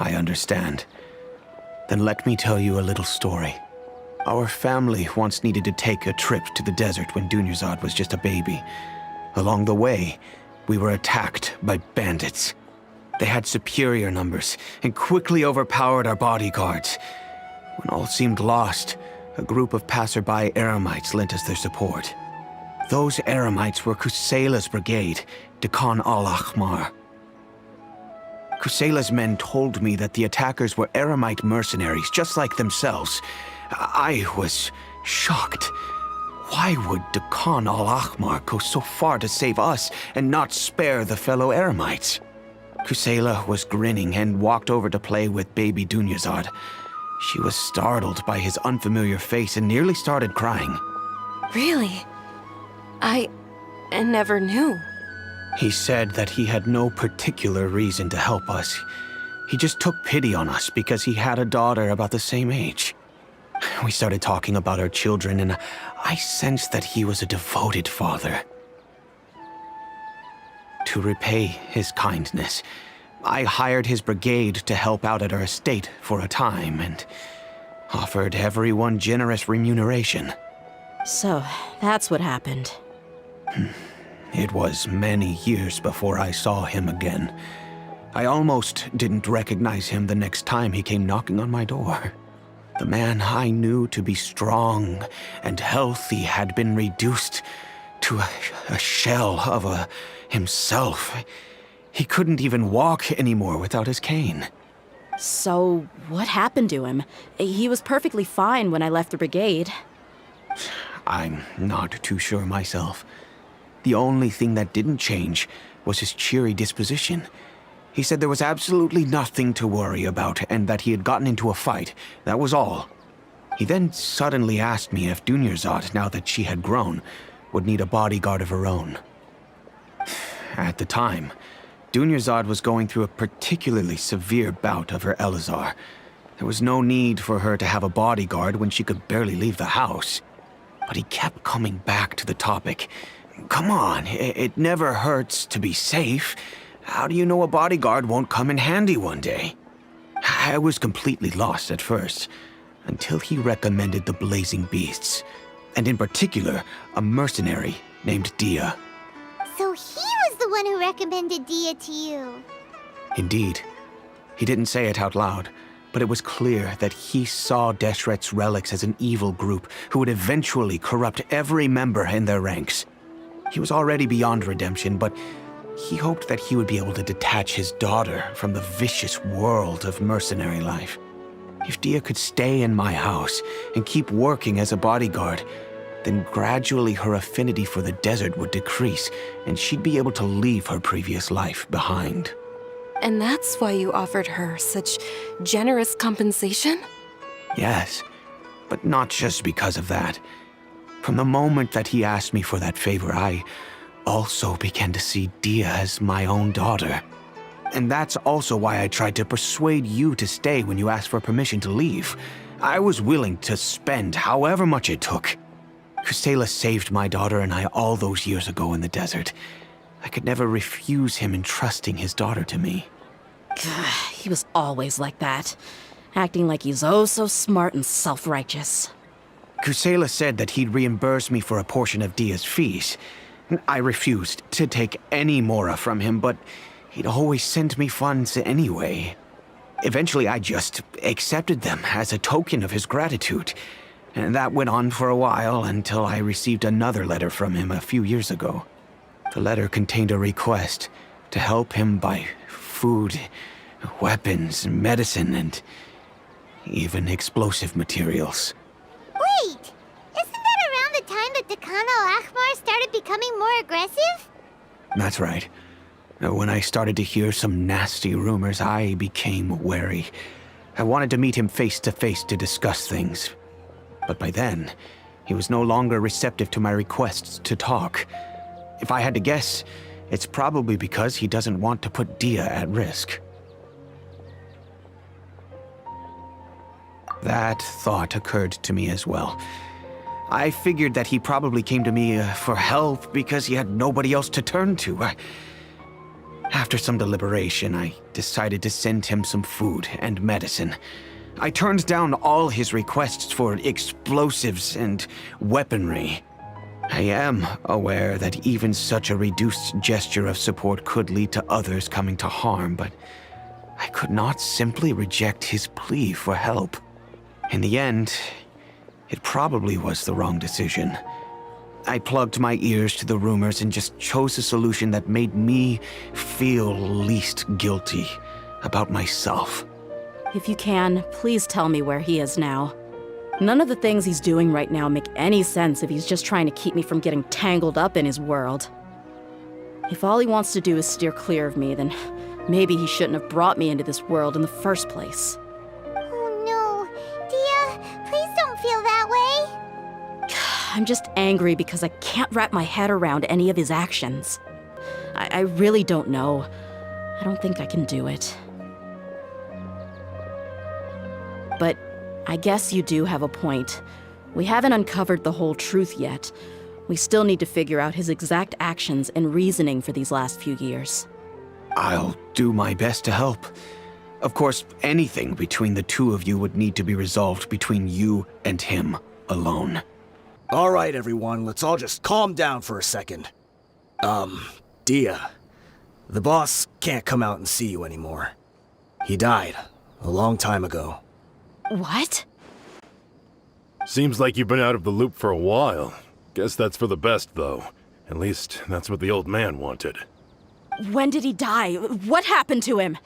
I understand. Then let me tell you a little story. Our family once needed to take a trip to the desert when Dunyarzad was just a baby. Along the way, we were attacked by bandits. They had superior numbers and quickly overpowered our bodyguards. When all seemed lost, a group of passerby Eremites lent us their support. Those Eremites were Kusela's brigade, Dekan al-Ahmar. Kusela's men told me that the attackers were Eremite mercenaries, just like themselves. I was shocked. Why would Dekan al-Ahmar go so far to save us and not spare the fellow Eremites? Kusela was grinning and walked over to play with baby Dunyarzad. She was startled by his unfamiliar face and nearly started crying. Really? I never knew. He said that he had no particular reason to help us. He just took pity on us because he had a daughter about the same age. We started talking about our children, and I sensed that he was a devoted father. To repay his kindness, I hired his brigade to help out at our estate for a time and offered everyone generous remuneration. So, that's what happened. It was many years before I saw him again. I almost didn't recognize him the next time he came knocking on my door. The man I knew to be strong and healthy had been reduced to a shell of himself. He couldn't even walk anymore without his cane. So, what happened to him? He was perfectly fine when I left the brigade. I'm not too sure myself. The only thing that didn't change was his cheery disposition. He said there was absolutely nothing to worry about and that he had gotten into a fight. That was all. He then suddenly asked me if Dunyarzad, now that she had grown, would need a bodyguard of her own. At the time, Dunyarzad was going through a particularly severe bout of her Elazar. There was no need for her to have a bodyguard when she could barely leave the house. But he kept coming back to the topic. Come on, it never hurts to be safe. How do you know a bodyguard won't come in handy one day? I was completely lost at first, until he recommended the Blazing Beasts, and in particular, a mercenary named Dehya. So he was the one who recommended Dehya to you. Indeed. He didn't say it out loud, but it was clear that he saw Deshret's relics as an evil group who would eventually corrupt every member in their ranks. He was already beyond redemption, but he hoped that he would be able to detach his daughter from the vicious world of mercenary life. If Dehya could stay in my house and keep working as a bodyguard, then gradually her affinity for the desert would decrease, and she'd be able to leave her previous life behind. And that's why you offered her such generous compensation? Yes, but not just because of that. From the moment that he asked me for that favor, I also began to see Dehya as my own daughter. And that's also why I tried to persuade you to stay when you asked for permission to leave. I was willing to spend however much it took. Kusela saved my daughter and I all those years ago in the desert. I could never refuse him entrusting his daughter to me. He was always like that, acting like he's oh so smart and self-righteous. Kusela said that he'd reimburse me for a portion of Dehya's fees. I refused to take any mora from him, but he'd always send me funds anyway. Eventually, I just accepted them as a token of his gratitude. And that went on for a while until I received another letter from him a few years ago. The letter contained a request to help him buy food, weapons, medicine, and even explosive materials. Wait! Isn't that around the time that Dekan al-Ahmar started becoming more aggressive? That's right. When I started to hear some nasty rumors, I became wary. I wanted to meet him face to face to discuss things. But by then, he was no longer receptive to my requests to talk. If I had to guess, it's probably because he doesn't want to put Dehya at risk. That thought occurred to me as well. I figured that he probably came to me for help because he had nobody else to turn to. After some deliberation, I decided to send him some food and medicine. I turned down all his requests for explosives and weaponry. I am aware that even such a reduced gesture of support could lead to others coming to harm, but I could not simply reject his plea for help. In the end, it probably was the wrong decision. I plugged my ears to the rumors and just chose a solution that made me feel least guilty about myself. If you can, please tell me where he is now. None of the things he's doing right now make any sense if he's just trying to keep me from getting tangled up in his world. If all he wants to do is steer clear of me, then maybe he shouldn't have brought me into this world in the first place. Oh no. Dehya, please don't feel that way. I'm just angry because I can't wrap my head around any of his actions. I really don't know. I don't think I can do it. But I guess you do have a point. We haven't uncovered the whole truth yet. We still need to figure out his exact actions and reasoning for these last few years. I'll do my best to help. Of course, anything between the two of you would need to be resolved between you and him alone. All right, everyone, let's all just calm down for a second. Dehya, the boss can't come out and see you anymore. He died a long time ago. What? Seems like you've been out of the loop for a while. Guess that's for the best, though. At least, that's what the old man wanted. When did he die? What happened to him?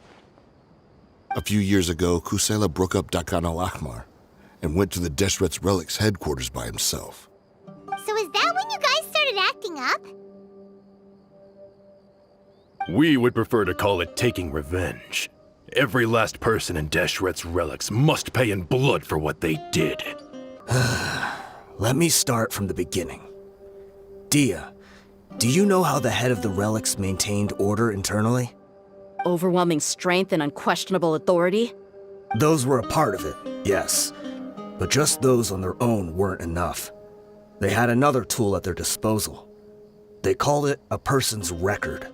A few years ago, Kusela broke up Dakan al-Ahmar and went to the Deshret's Relics headquarters by himself. So is that when you guys started acting up? We would prefer to call it taking revenge. Every last person in Deshret's Relics must pay in blood for what they did. Let me start from the beginning. Dehya, do you know how the head of the Relics maintained order internally? Overwhelming strength and unquestionable authority? Those were a part of it, yes. But just those on their own weren't enough. They had another tool at their disposal. They called it a person's record.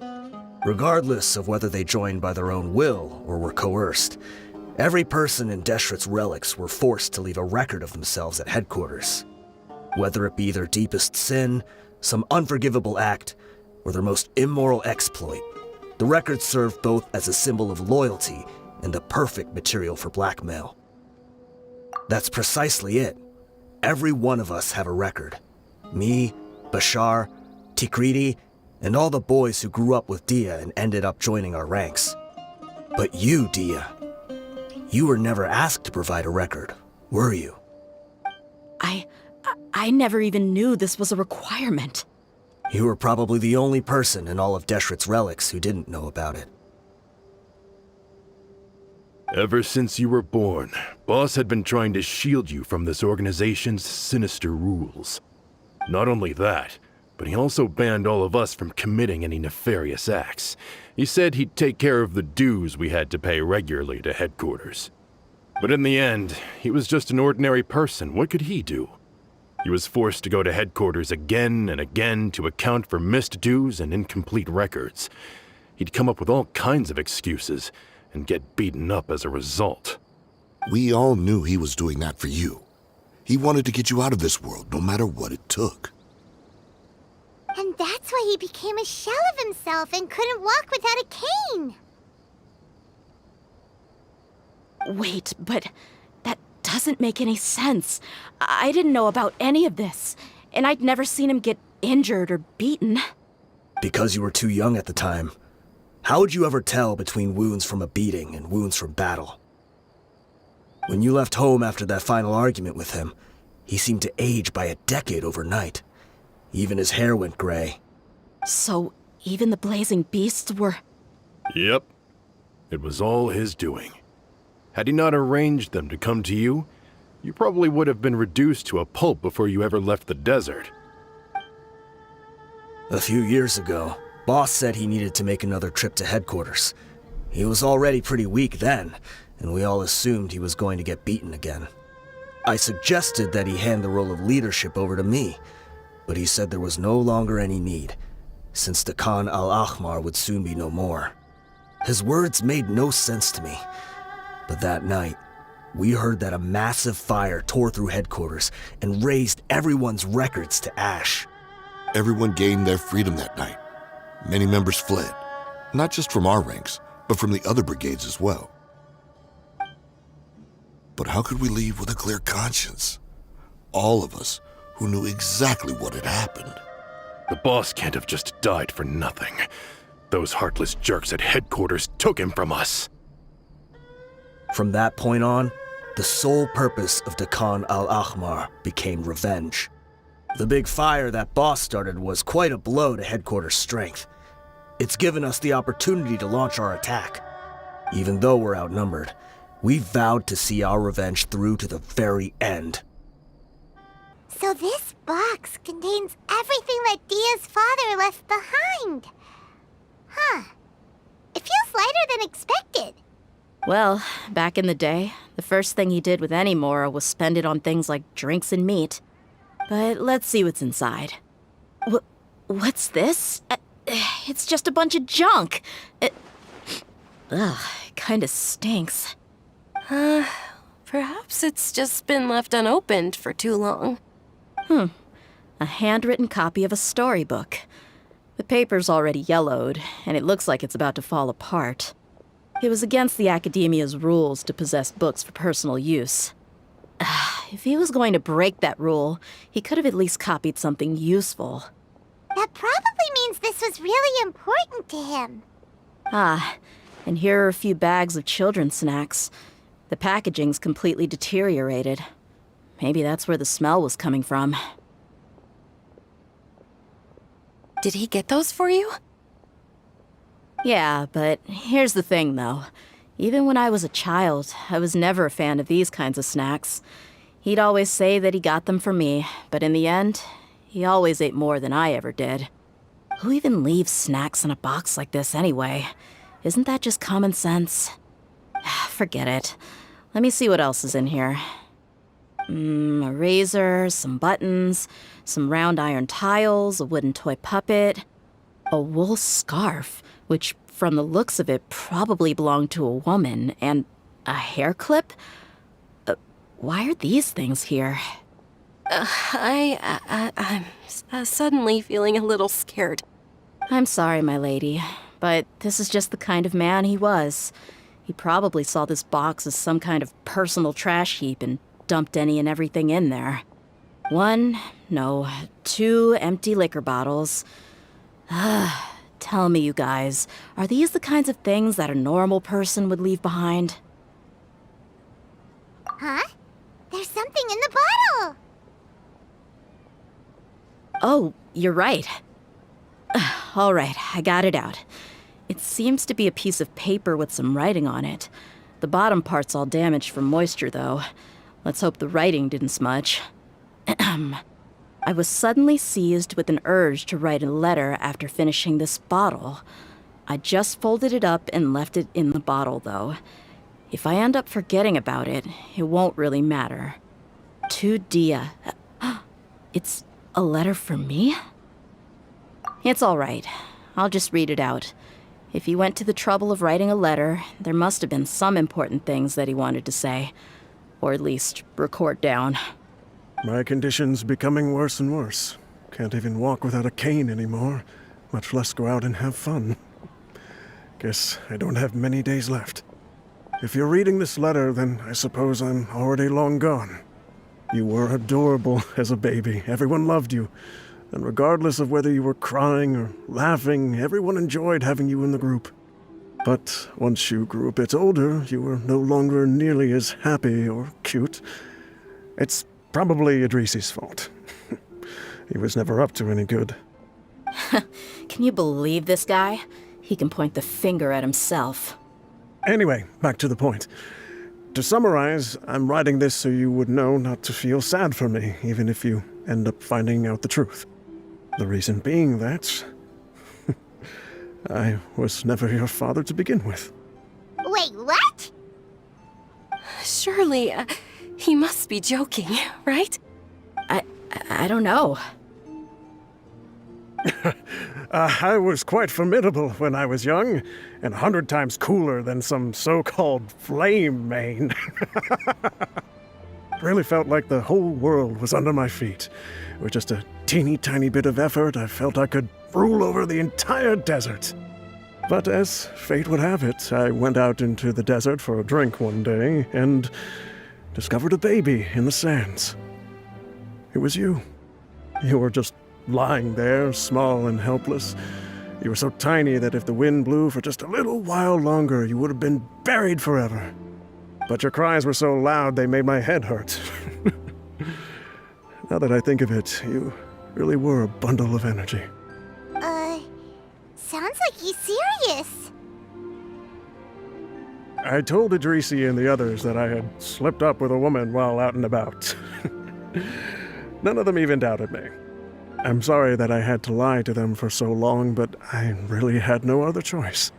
Regardless of whether they joined by their own will or were coerced, every person in Deshret's Relics were forced to leave a record of themselves at headquarters. Whether it be their deepest sin, some unforgivable act, or their most immoral exploit, the record served both as a symbol of loyalty and the perfect material for blackmail. That's precisely it. Every one of us have a record. Me, Bashar, Tikriti, and all the boys who grew up with Dehya and ended up joining our ranks. But you, Dehya, you were never asked to provide a record, were you? I never even knew this was a requirement. You were probably the only person in all of Deshret's Relics who didn't know about it. Ever since you were born, Boss had been trying to shield you from this organization's sinister rules. Not only that, but he also banned all of us from committing any nefarious acts. He said he'd take care of the dues we had to pay regularly to headquarters. But in the end, he was just an ordinary person. What could he do? He was forced to go to headquarters again and again to account for missed dues and incomplete records. He'd come up with all kinds of excuses and get beaten up as a result. We all knew he was doing that for you. He wanted to get you out of this world, no matter what it took. And that's why he became a shell of himself and couldn't walk without a cane. Wait, but that doesn't make any sense. I didn't know about any of this, and I'd never seen him get injured or beaten. Because you were too young at the time. How would you ever tell between wounds from a beating and wounds from battle? When you left home after that final argument with him, he seemed to age by a decade overnight. Even his hair went gray. So even the blazing beasts were... Yep. It was all his doing. Had he not arranged them to come to you, you probably would have been reduced to a pulp before you ever left the desert. A few years ago, Boss said he needed to make another trip to headquarters. He was already pretty weak then, and we all assumed he was going to get beaten again. I suggested that he hand the role of leadership over to me, but he said there was no longer any need, since the Khan al-Ahmar would soon be no more. His words made no sense to me. But that night, we heard that a massive fire tore through headquarters and razed everyone's records to ash. Everyone gained their freedom that night. Many members fled, not just from our ranks, but from the other brigades as well. But how could we leave with a clear conscience? All of us who knew exactly what had happened. The boss can't have just died for nothing. Those heartless jerks at headquarters took him from us. From that point on, the sole purpose of Dekan al-Ahmar became revenge. The big fire that boss started was quite a blow to headquarters' strength. It's given us the opportunity to launch our attack. Even though we're outnumbered, we vowed to see our revenge through to the very end. So this box contains everything that Dehya's father left behind. Huh. It feels lighter than expected. Well, back in the day, the first thing he did with any Mora was spend it on things like drinks and meat. But let's see what's inside. What's this? It's just a bunch of junk. It kinda stinks. Perhaps it's just been left unopened for too long. A handwritten copy of a storybook. The paper's already yellowed, and it looks like it's about to fall apart. It was against the Academia's rules to possess books for personal use. If he was going to break that rule, he could have at least copied something useful. That probably means this was really important to him. And here are a few bags of children's snacks. The packaging's completely deteriorated. Maybe that's where the smell was coming from. Did he get those for you? Yeah, but here's the thing, though. Even when I was a child, I was never a fan of these kinds of snacks. He'd always say that he got them for me, but in the end, he always ate more than I ever did. Who even leaves snacks in a box like this anyway? Isn't that just common sense? Forget it. Let me see what else is in here. A razor, some buttons, some round iron tiles, a wooden toy puppet, a wool scarf, which from the looks of it probably belonged to a woman, and a hair clip? Why are these things here? I'm suddenly feeling a little scared. I'm sorry, my lady, but this is just the kind of man he was. He probably saw this box as some kind of personal trash heap and dumped any and everything in there. 2 empty liquor bottles. Tell me, you guys, are these the kinds of things that a normal person would leave behind? Huh? There's something in the bottle! Oh, you're right. All right, I got it out. It seems to be a piece of paper with some writing on it. The bottom part's all damaged from moisture, though. Let's hope the writing didn't smudge. I was suddenly seized with an urge to write a letter after finishing this bottle. I just folded it up and left it in the bottle, though. If I end up forgetting about it, it won't really matter. To Dehya. It's a letter for me? It's all right. I'll just read it out. If he went to the trouble of writing a letter, there must have been some important things that he wanted to say. Or at least record down. My condition's becoming worse and worse. Can't even walk without a cane anymore, much less go out and have fun. Guess I don't have many days left. If you're reading this letter, then I suppose I'm already long gone. You were adorable as a baby. Everyone loved you. And regardless of whether you were crying or laughing, everyone enjoyed having you in the group. But once you grew a bit older, you were no longer nearly as happy or cute. It's probably Idrisi's fault. He was never up to any good. Can you believe this guy? He can point the finger at himself. Anyway, back to the point. To summarize, I'm writing this so you would know not to feel sad for me, even if you end up finding out the truth. The reason being that I was never your father to begin with. Wait, what? Surely, he must be joking, right? I don't know. I was quite formidable when I was young, and 100 times cooler than some so-called flame main. Really felt like the whole world was under my feet. With just a teeny tiny bit of effort, I felt I could rule over the entire desert. But as fate would have it, I went out into the desert for a drink one day and discovered a baby in the sands. It was you. You were just lying there, small and helpless. You were so tiny that if the wind blew for just a little while longer, you would have been buried forever. But your cries were so loud they made my head hurt. Now that I think of it, you really were a bundle of energy. Sounds like he's serious. I told Idrisi and the others that I had slipped up with a woman while out and about. None of them even doubted me. I'm sorry that I had to lie to them for so long, but I really had no other choice.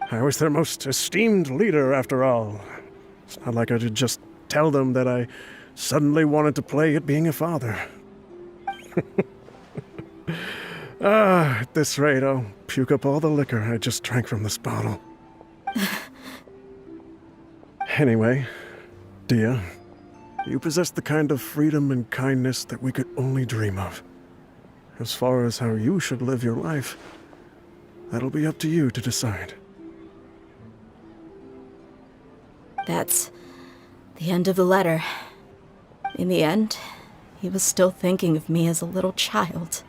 I was their most esteemed leader, after all. It's not like I could just tell them that I suddenly wanted to play at being a father. At this rate, I'll puke up all the liquor I just drank from this bottle. Anyway, Dehya, you possess the kind of freedom and kindness that we could only dream of. As far as how you should live your life, that'll be up to you to decide. That's the end of the letter. In the end, he was still thinking of me as a little child.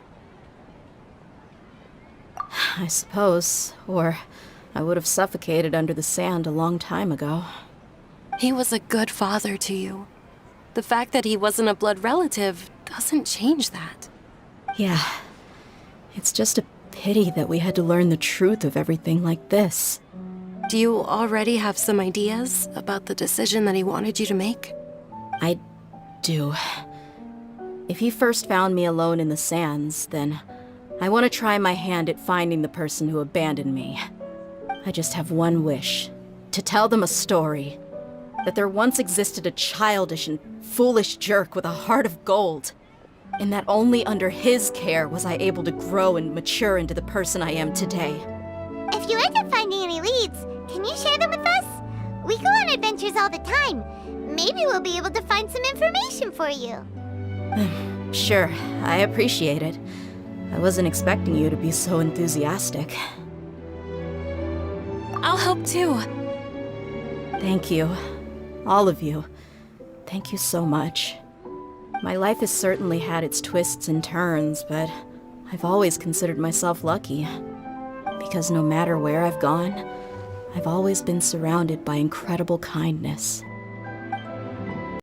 I suppose, or I would have suffocated under the sand a long time ago. He was a good father to you. The fact that he wasn't a blood relative doesn't change that. Yeah, it's just a pity that we had to learn the truth of everything like this. Do you already have some ideas about the decision that he wanted you to make? I do. If he first found me alone in the sands, then I want to try my hand at finding the person who abandoned me. I just have one wish. To tell them a story. That there once existed a childish and foolish jerk with a heart of gold. And that only under his care was I able to grow and mature into the person I am today. If you end up finding any leads, can you share them with us? We go on adventures all the time. Maybe we'll be able to find some information for you. Sure, I appreciate it. I wasn't expecting you to be so enthusiastic. I'll help too. Thank you. All of you. Thank you so much. My life has certainly had its twists and turns, but I've always considered myself lucky. Because no matter where I've gone, I've always been surrounded by incredible kindness.